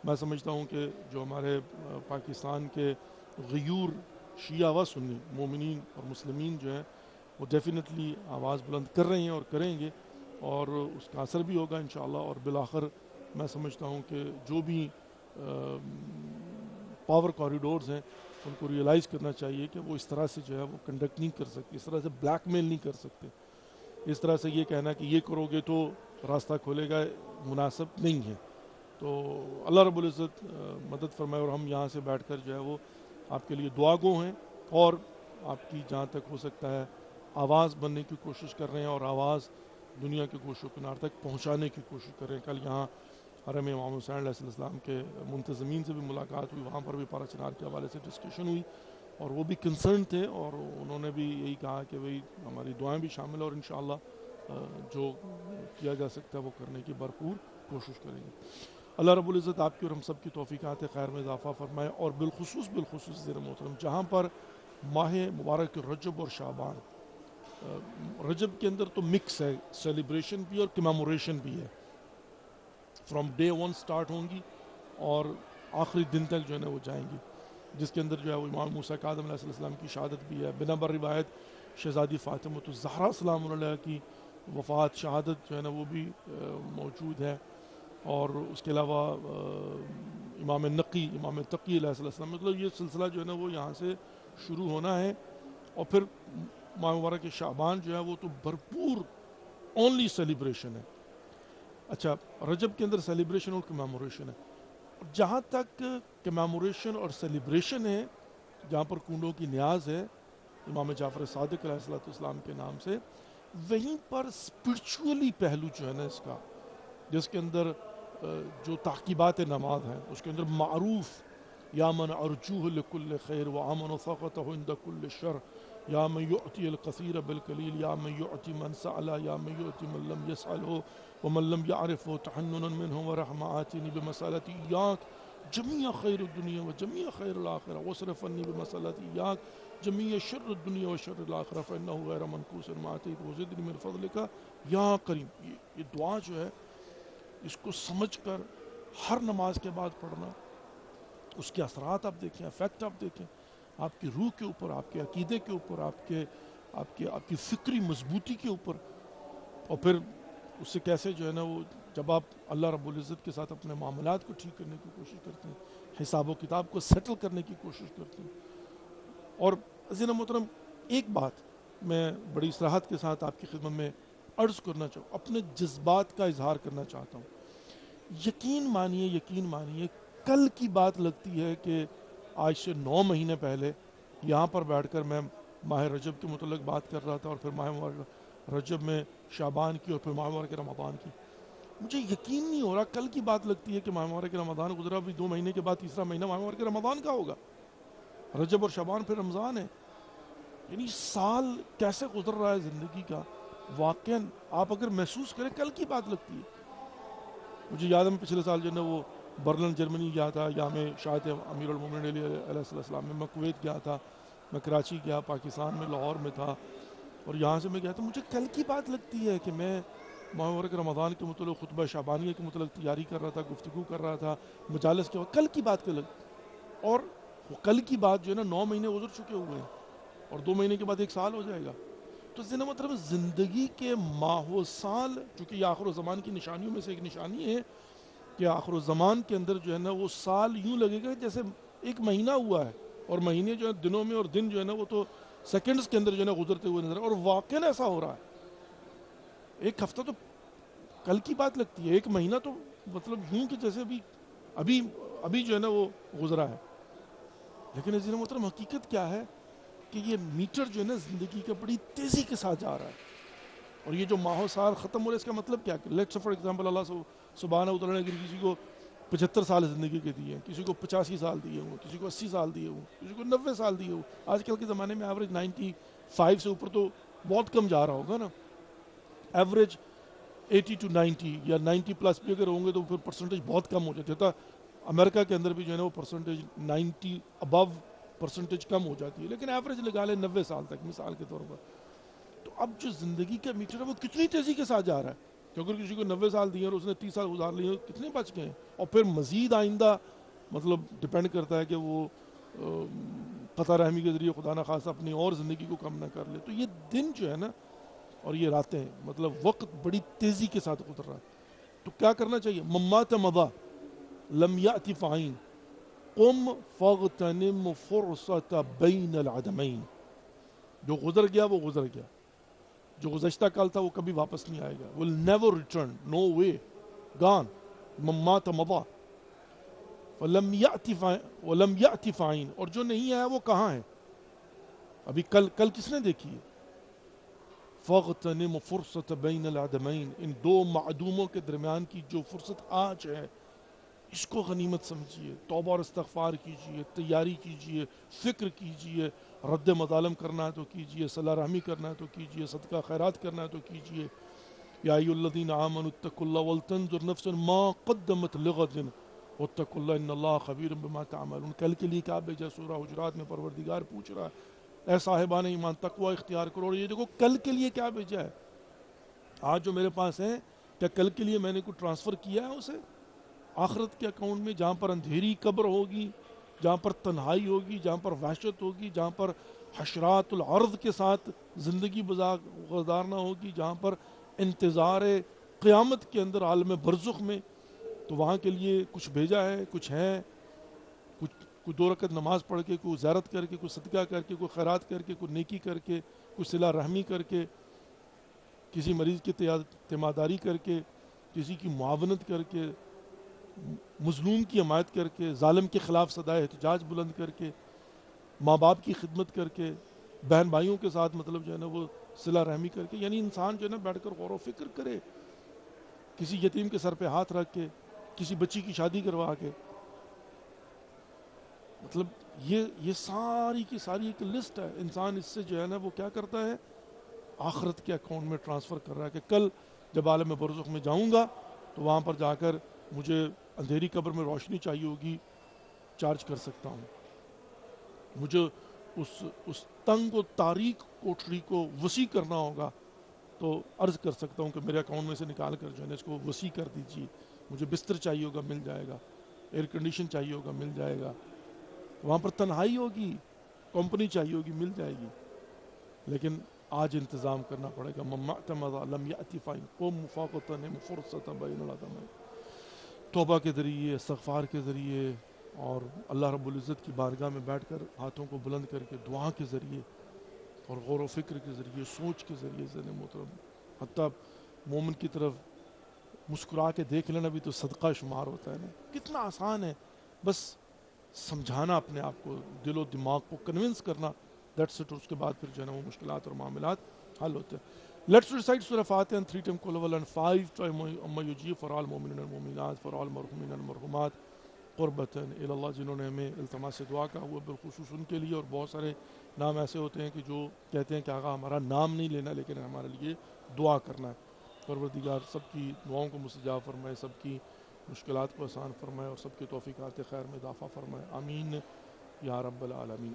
میں سمجھتا ہوں کہ جو ہمارے پاکستان کے غیور شیعہ و سنی مومنین اور مسلمین جو ہیں وہ ڈیفینیٹلی آواز بلند کر رہے ہیں اور کریں گے، اور اس کا اثر بھی ہوگا انشاءاللہ. اور بالآخر میں سمجھتا ہوں کہ جو بھی پاور کوریڈورز ہیں ان کو ریئلائز کرنا چاہیے کہ وہ اس طرح سے جو ہے وہ کنڈکٹ نہیں کر سکتے، اس طرح سے بلیک میل نہیں کر سکتے. اس طرح سے یہ کہنا کہ یہ کرو گے تو راستہ کھولے گا مناسب نہیں ہے. تو اللہ رب العزت مدد فرمائے، اور ہم یہاں سے بیٹھ کر جو ہے وہ آپ کے لیے دعا گو ہیں، اور آپ کی جہاں تک ہو سکتا ہے آواز بننے کی کوشش کر رہے ہیں، اور آواز دنیا کے گوش و کنار تک پہنچانے کی کوشش کر رہے ہیں. کل یہاں حرم امام حسین علیہ السلام کے منتظمین سے بھی ملاقات ہوئی، وہاں پر بھی پارا چنار کے حوالے سے ڈسکشن ہوئی، اور وہ بھی کنسرن تھے، اور انہوں نے بھی یہی کہا کہ بھئی ہماری دعائیں بھی شامل ہیں، اور انشاءاللہ جو کیا جا سکتا ہے وہ کرنے کی بھرپور کوشش کریں گے. اللہ رب العزت آپ کی اور ہم سب کی توفیقات خیر میں اضافہ فرمائے. اور بالخصوص زیر محترم جہاں پر ماہ مبارک رجب اور شعبان، رجب کے اندر تو مکس ہے، سیلیبریشن بھی اور کمیموریشن بھی ہے، فرام ڈے 1 سٹارٹ ہوں گی اور آخری دن تک جو ہے نا وہ جائیں گی، جس کے اندر جو ہے وہ امام موسیٰ کاظم علیہ السلام کی شہادت بھی ہے. بنا بر روایت شہزادی فاطمہ الزہرا سلام علیہ کی وفات شہادت جو ہے نا وہ بھی موجود ہے. اور اس کے علاوہ امام نقی، امام تقی علیہ السلام، مطلب یہ سلسلہ جو ہے نا وہ یہاں سے شروع ہونا ہے. اور پھر ماہ مبارک شعبان جو ہے وہ تو بھرپور اونلی سیلیبریشن ہے. اچھا، رجب کے اندر سیلیبریشن اور کمیموریشن ہے. جہاں تک کمیموریشن اور سیلیبریشن ہے، جہاں پر کنڈوں کی نیاز ہے امام جعفر صادق علیہ السلام کے نام سے، وہیں پر اسپرچولی پہلو جو ہے نا اس کا، جس کے اندر جو تعقیبات نماز ہیں اس کے اندر معروف یا من ارجوہ لکل خیر وامن فقتہ عند کل شر، یا من یعطی القصیر بالقلیل، یا من یعطی من سأل، یا من یعطی من لم یسألہ ومن لم یعرف تحننا منہ ورحمہ آتینی بمسالت ایاک جمیع خیر الدنیا و جمیع خیر الآخرہ واصرف عنی بمسالت ایاک جمیع شر الدنیا و شر الآخرہ فإنہ غیر منقوص ما آتیت وزدنی من فضلک یا کریم. یہ دعا جو ہے اس کو سمجھ کر ہر نماز کے بعد پڑھنا، اس کے اثرات آپ دیکھیں، افیکٹ آپ دیکھیں آپ کی روح کے اوپر، آپ کے عقیدے کے اوپر، آپ کی فکری مضبوطی کے اوپر. اور پھر اس سے کیسے جو ہے نا وہ جب آپ اللہ رب العزت کے ساتھ اپنے معاملات کو ٹھیک کرنے کی کوشش کرتے ہیں، حساب و کتاب کو سیٹل کرنے کی کوشش کرتے ہیں. اور عزیز محترم ایک بات میں بڑی صراحت کے ساتھ آپ کی خدمت میں عرض کرنا چاہوں، اپنے جذبات کا اظہار کرنا چاہتا ہوں. یقین مانیے کل کی بات لگتی ہے کہ آج سے 9 مہینے پہلے یہاں پر بیٹھ کر میں ماہ رجب کے متعلق بات کر رہا تھا، اور پھر ماہ رجب میں شعبان کی، اور پھر ماہ مبارک رمضان کی. مجھے یقین نہیں ہو رہا، کل کی بات لگتی ہے کہ ماہ مبارک رمضان گزرا، بھی 2 مہینے کے بعد تیسرا مہینہ ماہ مبارک رمضان کا ہوگا. رجب اور شعبان پھر رمضان ہے. یعنی سال کیسے گزر رہا ہے زندگی کا، واقعا آپ اگر محسوس کریں کل کی بات لگتی ہے. مجھے یاد ہے میں پچھلے سال جو ہے نا وہ برلن جرمنی گیا تھا، یا میں شاید امیر المومنین علیہ السلام میں کویت گیا تھا، میں کراچی گیا، پاکستان میں لاہور میں تھا، اور یہاں سے میں گیا تھا. مجھے کل کی بات لگتی ہے کہ میں ماہ مبارک رمضان کے متعلق خطبہ شعبانیہ کے متعلق تیاری کر رہا تھا، گفتگو کر رہا تھا مجالس کے وقت. کل کی بات اور کل کی بات جو ہے نا 9 مہینے گزر چکے ہوئے ہیں، اور 2 مہینے کے بعد 1 سال ہو جائے گا. تو اس مطلب زندگی کے ماہ و سال، چونکہ یہ آخر و زمان کی نشانیوں میں سے ایک نشانی ہے کہ آخر و زمان کے اندر جو ہے نا وہ سال یوں لگے گا جیسے 1 مہینہ ہوا ہے، اور مہینے جو ہے دنوں میں، اور دن جو ہے نا وہ تو سیکنڈز کے اندر جو ہے نا گزرتے ہوئے نظر. اور واقعا ایسا ہو رہا ہے. 1 ہفتہ تو کل کی بات لگتی ہے، 1 مہینہ تو مطلب یوں کہ جیسے ابھی جو ہے نا وہ گزرا ہے. لیکن عزیز محترم حقیقت کیا ہے کہ یہ میٹر جو ہے نا زندگی کا بڑی تیزی کے ساتھ جا رہا ہے. اور یہ جو ماہ و سال ختم ہو رہا ہے، اس کا مطلب کیا کہ لیٹس فار ایگزامپل اللہ سبحانہ وتعالیٰ نے کسی کو 75 سال زندگی کے دیے ہیں، کسی کو 85 سال دیے ہوں، کسی کو 80 سال دیے ہوں، کسی کو 90 سال دیے ہوں. آج کل کے زمانے میں ایوریج 95 سے اوپر تو بہت کم جا رہا ہوگا نا. ایوریج 80 to 90 یا 90 پلس بھی اگر ہوں گے تو پھر پرسنٹیج بہت کم ہو جاتی ہے. امریکہ کے اندر بھی جو ہے نا وہ پرسنٹیج 90 ابو پرسنٹیج کم ہو جاتی ہے، لیکن ایوریج لگا لیں 90 سال تک مثال کے طور پر. تو اب جو زندگی کا میٹر ہے وہ کتنی تیزی کے ساتھ جا رہا ہے. کہ اگر کسی کو 90 سال دیے اور اس نے 30 سال گزار لیے کتنے بچ گئے ہیں؟ اور پھر مزید آئندہ مطلب ڈپینڈ کرتا ہے کہ وہ قطع رحمی کے ذریعے خدا نخواستہ اپنی اور زندگی کو کم نہ کر لے. تو یہ دن جو ہے نا اور یہ راتیں مطلب وقت بڑی تیزی کے ساتھ گزر رہا ہے. تو کیا کرنا چاہیے؟ ممات مضا لم یأتی فعین قم فاغتنم فرصت بین العدمین. جو گزر گیا وہ گزر گیا. جو گزشتہ کل تھا وہ کبھی واپس نہیں آئے گا. will never return, no way, gone. ممات مضا ولم یأتی فعین. اور جو نہیں آیا وہ کہاں ہے؟ ابھی کل کس نے دیکھی ہے؟ فاغتنم فرصت بین العدمین. ان دو معدوموں کے درمیان کی جو فرصت آج ہے اس کو غنیمت سمجھیے. توبہ اور استغفار کیجیے, تیاری کیجیے, فکر کیجیے. رد مظالم کرنا ہے تو کیجیے, صلہ رحمی کرنا ہے تو کیجیے, صدقہ خیرات کرنا ہے تو کیجیے. یا ایھا الذین آمنوا اتقوا اللہ ولتنظر نفس ما قدمت لغد واتقوا اللہ ان اللہ خبیر بما تعملون. کل کے لیے کیا بھیجا؟ سورہ حجرات میں پروردگار پوچھ رہا ہے اے صاحبان ایمان تقوی اختیار کرو. اور یہ دیکھو کل کے لیے کیا بھیجا ہے. آج جو میرے پاس ہے کیا کل کے لیے میں نے کوئی ٹرانسفر کیا ہے اسے آخرت کے اکاؤنٹ میں؟ جہاں پر اندھیری قبر ہوگی, جہاں پر تنہائی ہوگی, جہاں پر وحشت ہوگی, جہاں پر حشرات الارض کے ساتھ زندگی گزارنا ہوگی, جہاں پر انتظار قیامت کے اندر عالم برزخ میں, تو وہاں کے لیے کچھ بھیجا ہے, کچھ ہے, کوئی 2 رکعت نماز پڑھ کے, کوئی زیارت کر کے, کوئی صدقہ کر کے, کوئی خیرات کر کے, کوئی نیکی کر کے, کوئی صلہ رحمی کر کے, کسی مریض کی تیمارداری کر کے, کسی کی معاونت کر کے, مظلوم کی حمایت کر کے, ظالم کے خلاف صدائے احتجاج بلند کر کے, ماں باپ کی خدمت کر کے, بہن بھائیوں کے ساتھ مطلب جو ہے نا وہ صلہ رحمی کر کے. یعنی انسان جو ہے نا بیٹھ کر غور و فکر کرے, کسی یتیم کے سر پہ ہاتھ رکھ کے, کسی بچی کی شادی کروا کے. مطلب یہ ساری کی ساری ایک لسٹ ہے. انسان اس سے جو ہے نا وہ کیا کرتا ہے, آخرت کے اکاؤنٹ میں ٹرانسفر کر رہا ہے کہ کل جب عالم برزخ میں جاؤں گا تو وہاں پر جا کر مجھے اندھیری قبر میں روشنی چاہیے ہوگی, چارج کر سکتا ہوں. مجھے اس تنگ و تاریک کوٹری کو وسیع کرنا ہوگا تو عرض کر سکتا ہوں کہ میرے اکاؤنٹ میں سے نکال کر جو ہے نا اس کو وسیع کر دیجیے. مجھے بستر چاہیے ہوگا, مل جائے گا. ایئر کنڈیشن چاہیے ہوگا, مل جائے گا. وہاں پر تنہائی ہوگی, کمپنی چاہیے ہوگی, مل جائے گی. لیکن آج انتظام کرنا پڑے گا. ممات مضا لم یأتی فعین قم فاغتنم فرصت بین العدمین. توبہ کے ذریعے, استغفار کے ذریعے, اور اللہ رب العزت کی بارگاہ میں بیٹھ کر ہاتھوں کو بلند کر کے دعا کے ذریعے اور غور و فکر کے ذریعے, سوچ کے ذریعے ذہن محترم, حتیٰ مومن کی طرف مسکرا کے دیکھ لینا بھی تو صدقہ شمار ہوتا ہے نا. کتنا آسان ہے, بس سمجھانا اپنے آپ کو, دل و دماغ کو کنونس کرنا, دیٹس اٹ. اس کے بعد پھر جو ہے نا وہ مشکلات اور معاملات حل ہوتے ہیں. Let's recite Surah Fatiha and 3 times Qul huwallahu and 5 times Amma Yujib for all mu'minin and mu'minat, for all marhumin and marhumat, قربتاً الی اللہ. جنہوں نے ہمیں التماس سے دعا کہا ہوا بالخصوص ان کے لیے, اور بہت سارے نام ایسے ہوتے ہیں کہ جو کہتے ہیں کہ آقا ہمارا نام نہیں لینا لیکن ہمارے لیے دعا کرنا ہے. پروردگار سب کی دعاؤں کو مستجاب فرمائے, سب کی مشکلات کو آسان فرمائے, اور سب کے توفیقات خیر میں اضافہ فرمائے. آمین یا رب العالمین.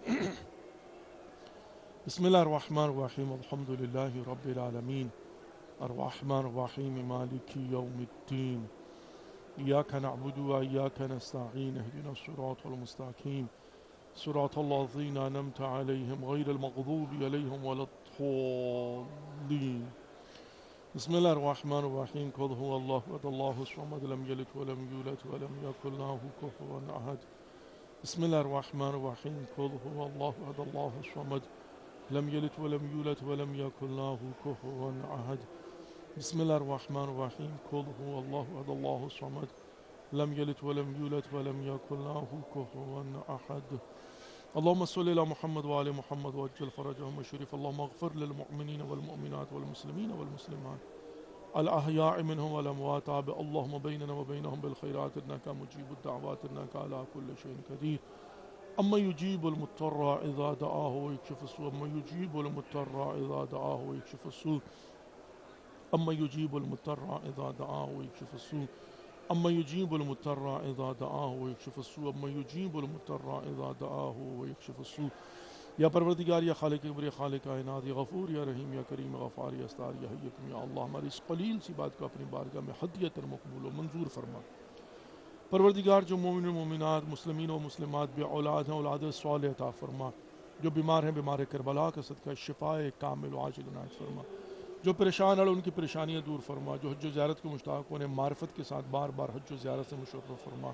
بسم اللہ الرحمن الرحیم. الحمد للہ رب العالمین الرحمن الرحیم مالک یوم الدین. ایاک نعبد و ایاک نستعین. اهدنا الصراط المستقیم صراط الذین انعمت علیہم غیر المغضوب علیہم ولا الضالین. بسم اللہ الرحمن الرحیم. قل هو اللہ احد اللہ الصمد لم یلد ولم یولد ولم یکن له کفوا احد. بسم اللہ الرحمن الرحیم. قل هو اللہ احد اللہ الصمد لم یلد ولم یولد ولم یکن له کفوا احد. بسم اللہ الرحمن الرحیم. قل هو اللہ احد اللہ الصمد لم یلد ولم یولد ولم یکن له کفوا احد. اللهم صل على محمد وعلى محمد وعجل فرجهم الشريف. اللهم اغفر للمؤمنين والمؤمنات والمسلمين والمسلمات الأحياء منهم والأموات. اللهم بيننا وبينهم بالخيرات إنك مجيب الدعوات إنك على كل شيء قدير. أما يجيب المضطر إذا دعاه ويكشف السوء. أما يجيب المضطر إذا دعاه ويكشف السوء. أما يجيب المضطر إذا دعاه ويكشف السوء. أما يجيب المضطر إذا دعاه ويكشف السوء. أما يجيب المضطر إذا دعاه ويكشف السوء. یا پروردگار یا خالق کبر یا خالق کائنات یا غفور یا رحیم یا کریم غفار یا استار یا حی یا اللہ ہماری اس قلیل سی بات کو اپنی بارگاہ میں ہدیۃ مقبول و منظور فرما۔ پروردگار جو مومن و مومنات مسلمین و مسلمات بے اولاد ہیں اولاد صالح عطا فرما، جو بیمار ہیں بیمار کربلا کا صدقہ شفاء کامل و عاجل عنایت فرما، جو پریشان ہیں ان کی پریشانیاں دور فرما، جو حج و زیارت کو مشتاق انہیں معرفت کے ساتھ بار بار حج و زیارت سے مشرف فرما۔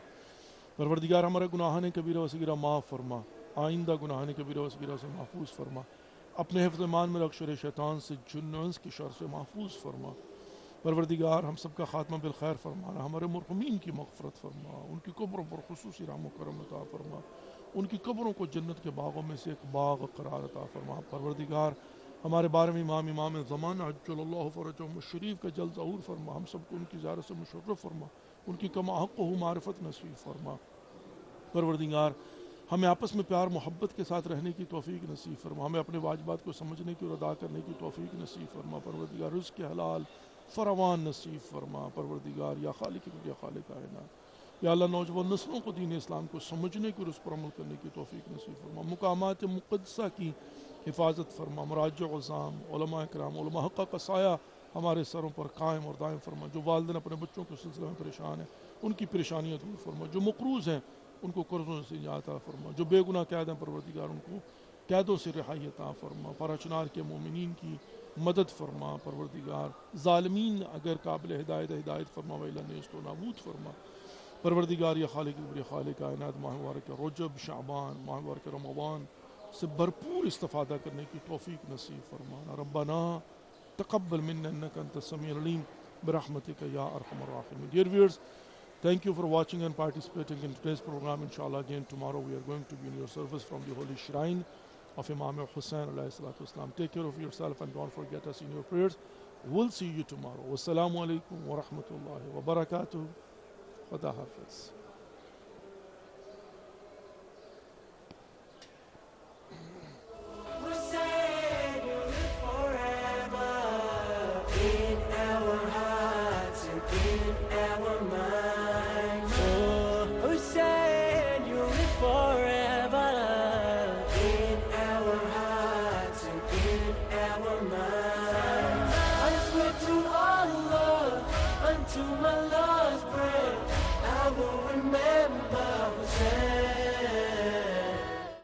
پروردگار ہمارے گناہان کبیرہ و صغیرہ معاف فرما، آئندہ گناہان کبیرہ و صغیرہ سے محفوظ فرما، اپنے حفظ ایمان میں رکھ شر شیطان سے جن و انس کی شر سے محفوظ فرما۔ پروردگار ہم سب کا خاتمہ بالخیر فرمانا، ہمارے مرحومین کی مغفرت فرما، ان کی قبروں پر خصوصی رحم و کرم عطا فرما، ان کی قبروں کو جنت کے باغوں میں سے ایک باغ قرار عطا فرما۔ پروردگار ہمارے 12ویں امام زمان عجل اللہ فرجہم الشریف کا جلد ظہور فرما، ہم سب کو ان کی زیارت سے مشرف فرما، ان کی کما حق و معرفت نصیب فرما۔ پروردگار ہمیں آپس میں پیار محبت کے ساتھ رہنے کی توفیق نصیب فرما، ہمیں اپنے واجبات کو سمجھنے کی اور ادا کرنے کی توفیق نصیب فرما۔ پروردگار رزق حلال فراوان نصیب فرما۔ پروردگار یا خالق یا خالق کائنات، یا اللہ نوجوان نسلوں کو دین اسلام کو سمجھنے کی اور اس پر عمل کرنے کی توفیق نصیب فرما۔ مقامات مقدسہ کی حفاظت فرما، مراجع عظام علماء کرام علماء حقہ کا سایہ ہمارے سروں پر قائم اور دائم فرما۔ جو والدین اپنے بچوں کے سلسلے میں پریشان ہیں ان کی پریشانیاں دور فرما، جو مقروض ہیں ان کو قرضوں سے نجات عطا فرما، جو بے گناہ قید ہیں پروردگار ان کو قیدوں سے رہائی عطا فرما۔ پراچنار کے مومنین کی مدد فرما پروردگار، ظالمین اگر قابل ہدایت فرما وَإِلَى نیست و نابود فرما۔ پروردگار یا خالق یا خالق کائنات ماہ مبارک رجب شعبان ماہ مبارک رمضان سے بھرپور استفادہ کرنے کی توفیق نصیب فرمانا۔ ربنا تقبل منا انک انت السمیع العلیم برحمتک یا ارحم الراحمین۔ Dear viewers, thank you for watching and participating in today's program. Inshallah, again tomorrow we are going to be in your service from the holy shrine of Imam Hussain alayhi salatu wasalam. Take care of yourself and don't forget us in your prayers. We'll see you tomorrow. Wassalamu alaikum wa rahmatullahi wa barakatuh. Khuda hafiz. To my last breath, I will remember Hussein.